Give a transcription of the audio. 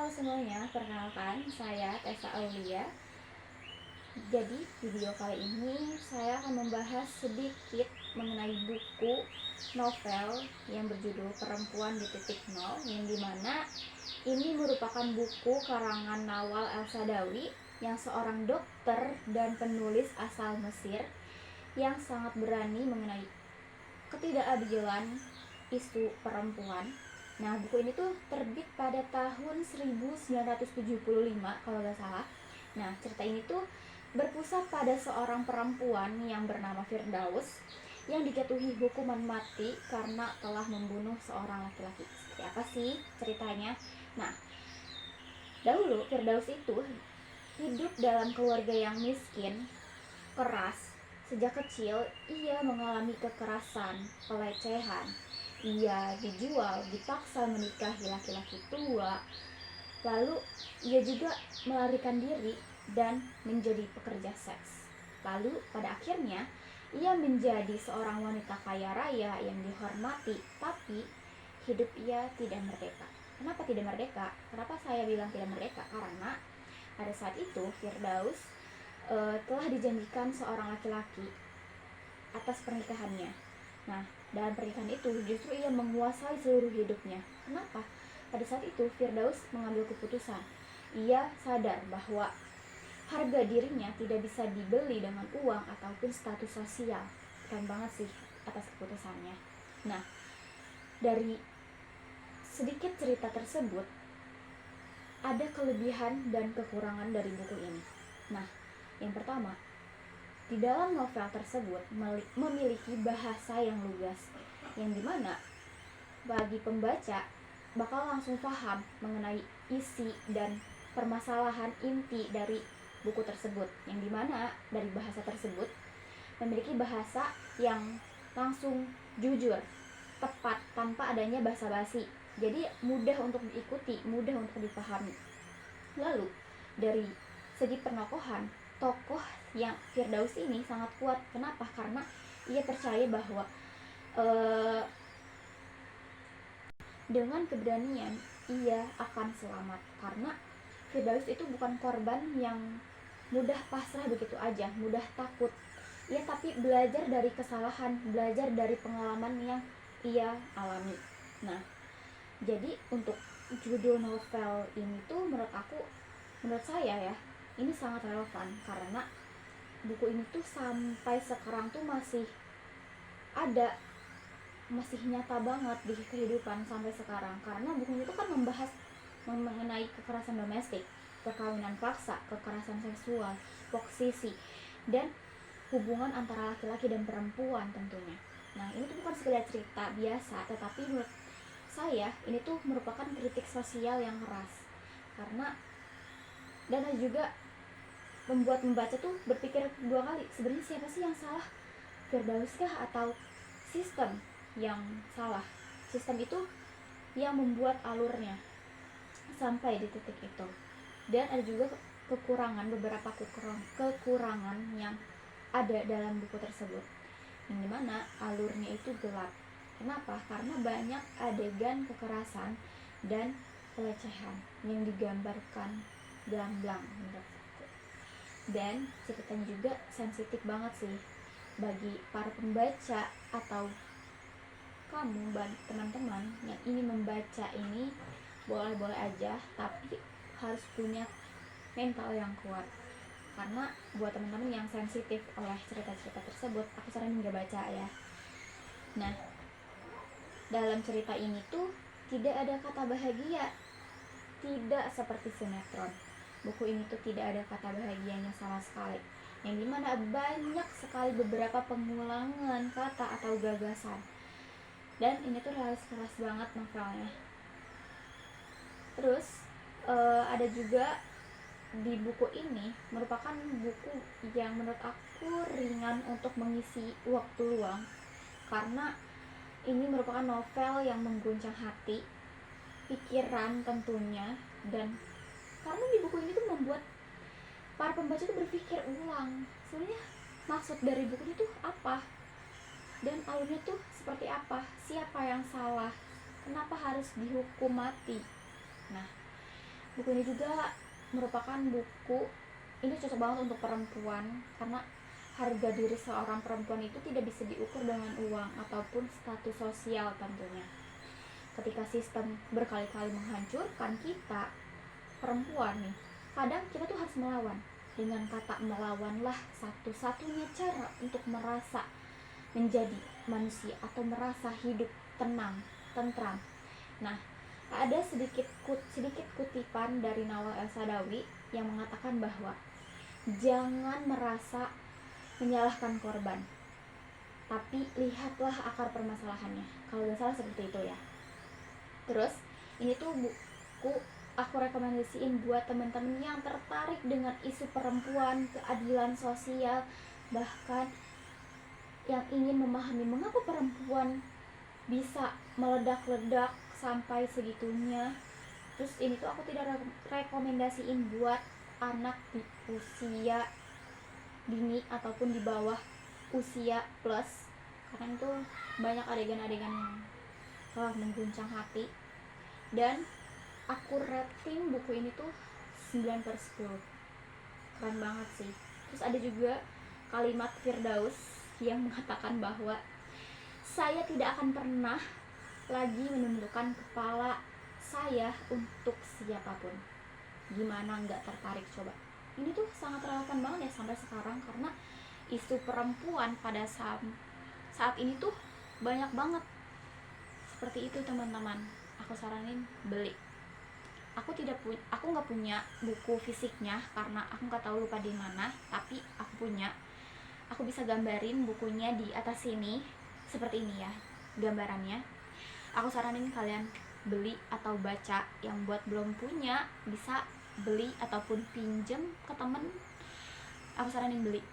Halo semuanya, perkenalkan saya Tessa Aulia. Jadi video kali ini saya akan membahas sedikit mengenai buku novel yang berjudul Perempuan di Titik Nol, yang dimana ini merupakan buku karangan Nawal El-Saadawi yang seorang dokter dan penulis asal Mesir yang sangat berani mengenai ketidakadilan isu perempuan. Nah, buku ini tuh terbit pada tahun 1975 kalau nggak salah. Nah, cerita ini tuh berpusat pada seorang perempuan yang bernama Firdaus yang dijatuhi hukuman mati karena telah membunuh seorang laki-laki. Seperti apa sih ceritanya? Nah, dahulu Firdaus itu hidup dalam keluarga yang miskin, keras. Sejak kecil, ia mengalami kekerasan, pelecehan. Ia dijual, dipaksa menikahi laki-laki tua. Lalu, ia juga melarikan diri dan menjadi pekerja seks. Lalu, pada akhirnya, ia menjadi seorang wanita kaya raya yang dihormati, tapi hidup ia tidak merdeka. Kenapa tidak merdeka? Kenapa saya bilang tidak merdeka? Karena pada saat itu, Firdaus telah dijanjikan seorang laki-laki atas pernikahannya. Nah, dalam pernikahan itu justru ia menguasai seluruh hidupnya. Kenapa? Pada saat itu Firdaus mengambil keputusan. Ia sadar bahwa harga dirinya tidak bisa dibeli dengan uang ataupun status sosial. Keren banget sih atas keputusannya. Nah, dari sedikit cerita tersebut ada kelebihan dan kekurangan dari buku ini. Nah, yang pertama, di dalam novel tersebut memiliki bahasa yang lugas, yang dimana bagi pembaca bakal langsung paham mengenai isi dan permasalahan inti dari buku tersebut, yang dimana dari bahasa tersebut memiliki bahasa yang langsung jujur, tepat, tanpa adanya basa-basi. Jadi mudah untuk diikuti, mudah untuk dipahami. Lalu dari segi penokohan, tokoh yang Firdaus ini sangat kuat. Kenapa? Karena ia percaya bahwa dengan keberanian ia akan selamat. Karena Firdaus itu bukan korban yang mudah pasrah begitu aja, mudah takut. Ia tapi belajar dari kesalahan, belajar dari pengalaman yang ia alami. Nah, jadi untuk judul novel ini tuh menurut saya ya, ini sangat relevan karena buku ini tuh sampai sekarang tuh masih ada, masih nyata banget di kehidupan sampai sekarang. Karena buku itu kan membahas mengenai kekerasan domestik, perkawinan paksa, kekerasan seksual, toksisi, dan hubungan antara laki-laki dan perempuan tentunya. Nah, ini tuh bukan sekedar cerita biasa, tetapi menurut saya ini tuh merupakan kritik sosial yang keras. Karena dan juga membuat membaca tuh berpikir dua kali, sebenarnya siapa sih yang salah, Firdaus kah atau sistem yang salah? Sistem itu yang membuat alurnya sampai di titik itu. Dan ada juga beberapa kekurangan yang ada dalam buku tersebut, yang dimana alurnya itu gelap. Kenapa? Karena banyak adegan kekerasan dan pelecehan yang digambarkan belang-belang menurut aku. Dan ceritanya juga sensitif banget sih bagi para pembaca atau kamu teman-teman yang ingin membaca ini. Boleh-boleh aja, tapi harus punya mental yang kuat. Karena buat teman-teman yang sensitif oleh cerita-cerita tersebut, aku saranin gak baca ya. Nah, dalam cerita ini tuh tidak ada kata bahagia, tidak seperti sinetron. Buku ini tuh tidak ada kata bahagianya sama sekali, yang dimana banyak sekali beberapa pengulangan kata atau gagasan. Dan ini tuh realis keras banget novelnya. Terus ada juga di buku ini merupakan buku yang menurut aku ringan untuk mengisi waktu luang, karena ini merupakan novel yang mengguncang hati, pikiran tentunya. Dan karena di buku ini tuh membuat para pembaca tuh berpikir ulang, sebenarnya maksud dari buku itu apa, dan alurnya tuh seperti apa, siapa yang salah, kenapa harus dihukum mati. Nah, Buku ini juga merupakan buku ini cocok banget untuk perempuan, karena harga diri seorang perempuan itu tidak bisa diukur dengan uang ataupun status sosial tentunya. Ketika sistem berkali-kali menghancurkan kita perempuan nih, kadang kita tuh harus melawan. Dengan kata melawanlah satu-satunya cara untuk merasa menjadi manusia atau merasa hidup tenang, tentram. Nah, ada sedikit kutipan dari Nawal El-Saadawi yang mengatakan bahwa jangan merasa menyalahkan korban, tapi lihatlah akar permasalahannya. Kalau nggak salah seperti itu ya. Terus ini tuh buku aku rekomendasiin buat teman-teman yang tertarik dengan isu perempuan, keadilan sosial, bahkan yang ingin memahami mengapa perempuan bisa meledak-ledak sampai segitunya. Terus ini tuh aku tidak rekomendasiin buat anak di usia dini ataupun di bawah usia plus, karena itu banyak adegan-adegan yang mengguncang hati. Dan aku rating buku ini tuh 9/10. Keren banget sih. Terus ada juga kalimat Firdaus yang mengatakan bahwa saya tidak akan pernah lagi menundukkan kepala saya untuk siapapun. Gimana nggak tertarik coba? Ini tuh sangat relevan banget ya sampai sekarang, karena isu perempuan pada saat ini tuh banyak banget. Seperti itu teman-teman. Aku saranin beli. Aku nggak punya buku fisiknya karena aku nggak tahu lupa di mana, tapi aku punya. Aku bisa gambarin bukunya di atas sini seperti ini ya gambarannya. Aku saranin kalian beli atau baca. Yang buat belum punya bisa beli ataupun pinjem ke temen. Aku saranin beli.